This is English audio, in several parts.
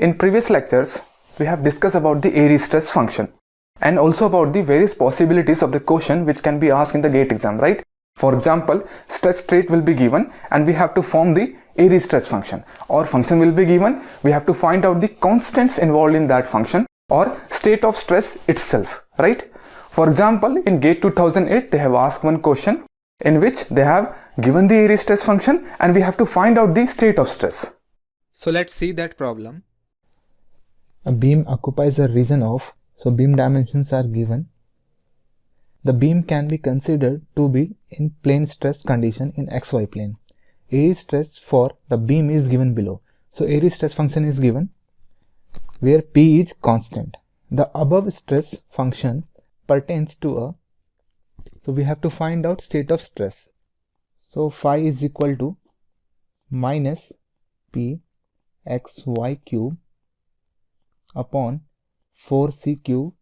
In previous lectures, we have discussed about the Airy stress function and also about the various possibilities of the question which can be asked in the GATE exam, right? For example, stress state will be given and we have to form the Airy stress function, or function will be given, we have to find out the constants involved in that function or state of stress itself, right? For example, in GATE 2008, they have asked one question in which they have given the Airy stress function and we have to find out the state of stress. So let's see that problem. A beam occupies a region of, so beam dimensions are given. The beam can be considered to be in plane stress condition in XY plane. Airy stress for the beam is given below. So Airy stress function is given where P is constant. The above stress function pertains to a, so we have to find out state of stress. So phi is equal to minus P xy cube upon 4c cube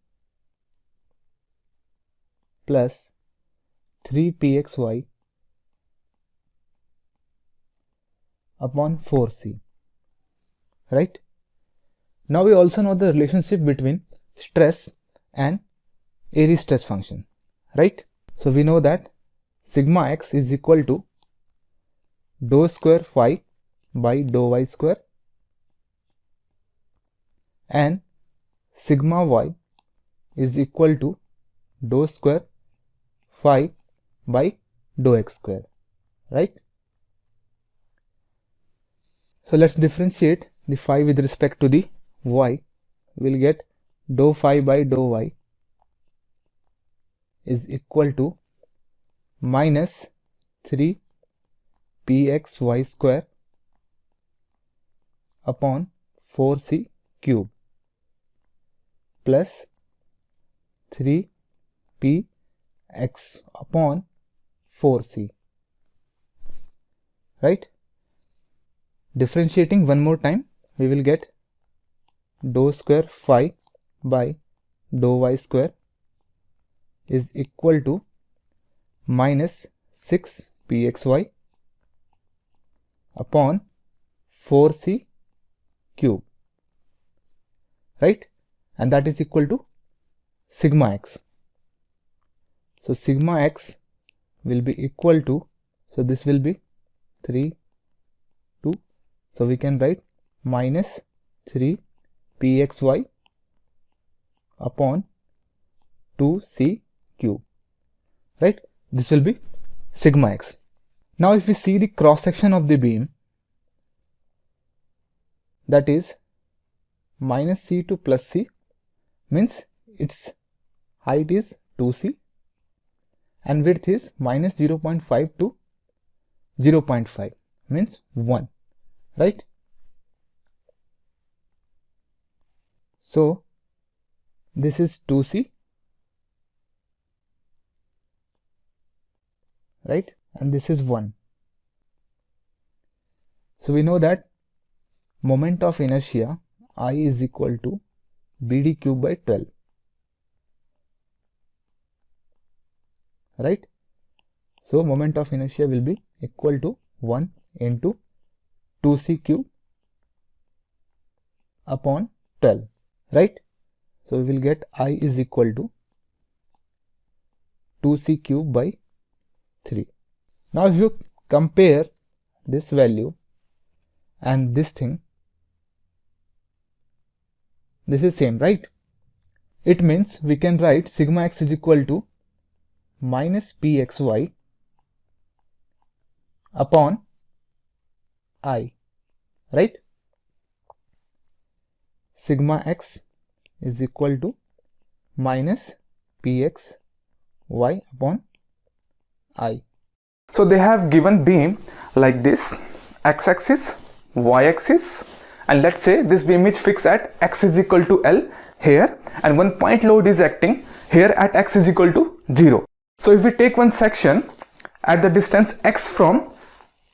plus 3pxy upon 4c, right? Now we also know the relationship between stress and Airy stress function, right? So we know that sigma x is equal to dou square phi by dou y square and sigma y is equal to dou square phi by dou x square, right? So let's differentiate the phi with respect to the y. We'll get dou phi by dou y is equal to minus 3 pxy square upon 4c cube plus 3 px upon 4c, right? Differentiating one more time, we will get dou square phi by dou y square is equal to minus 6 pxy upon 4c cube, right? And that is equal to sigma x. So sigma x will be equal to, so this will be 3, 2, so we can write minus 3 pxy upon 2c cube, right? This will be sigma x. Now if we see the cross section of the beam, that is minus c to plus c, means its height is 2c and width is minus 0.5 to 0.5, means 1, right? So this is 2c, right? And this is 1. So we know that moment of inertia I is equal to BD cube by 12, right? So moment of inertia will be equal to 1 into 2c cube upon 12, right? So we will get I is equal to 2c cube by 3. Now if you compare this value and this thing, this is same, right? It means we can write sigma x is equal to minus pxy upon I, right? Sigma x is equal to minus pxy upon I. So they have given beam like this, x-axis, y-axis, and let's say this beam is fixed at x is equal to L here, and one point load is acting here at x is equal to 0. So if we take one section at the distance x from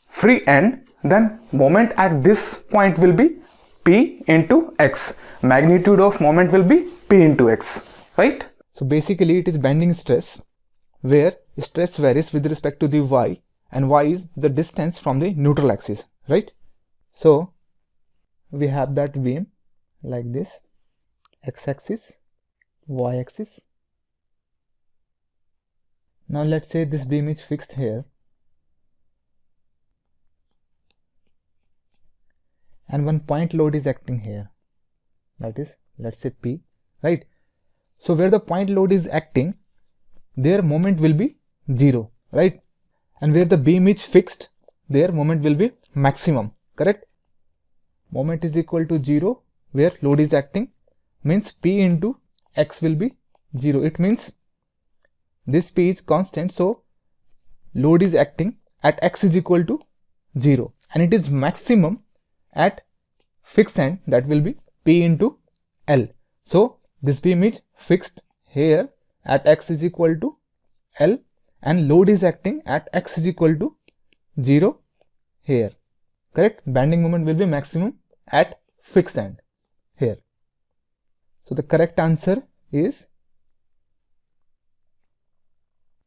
free end, then moment at this point will be P into x. Magnitude of moment will be P into x, right? So basically it is bending stress where stress varies with respect to the y, and y is the distance from the neutral axis, right? So we have that beam like this, x-axis, y-axis. Now let's say this beam is fixed here, and one point load is acting here, that is, let's say P, right? So where the point load is acting, their moment will be 0, right? And where the beam is fixed, their moment will be maximum, correct? Moment is equal to 0 where load is acting, means P into x will be 0. It means this P is constant, so load is acting at x is equal to 0, and it is maximum at fixed end, that will be P into L. So this beam is fixed here at x is equal to L, and load is acting at x is equal to 0 here, correct? Bending moment will be maximum at fixed end here. So the correct answer is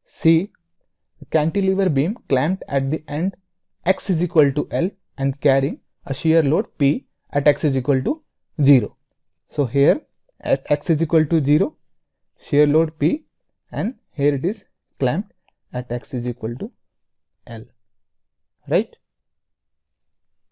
C. The cantilever beam clamped at the end x is equal to L and carrying a shear load P at x is equal to 0. So here at x is equal to 0, shear load P, and here it is clamped at x is equal to L, right?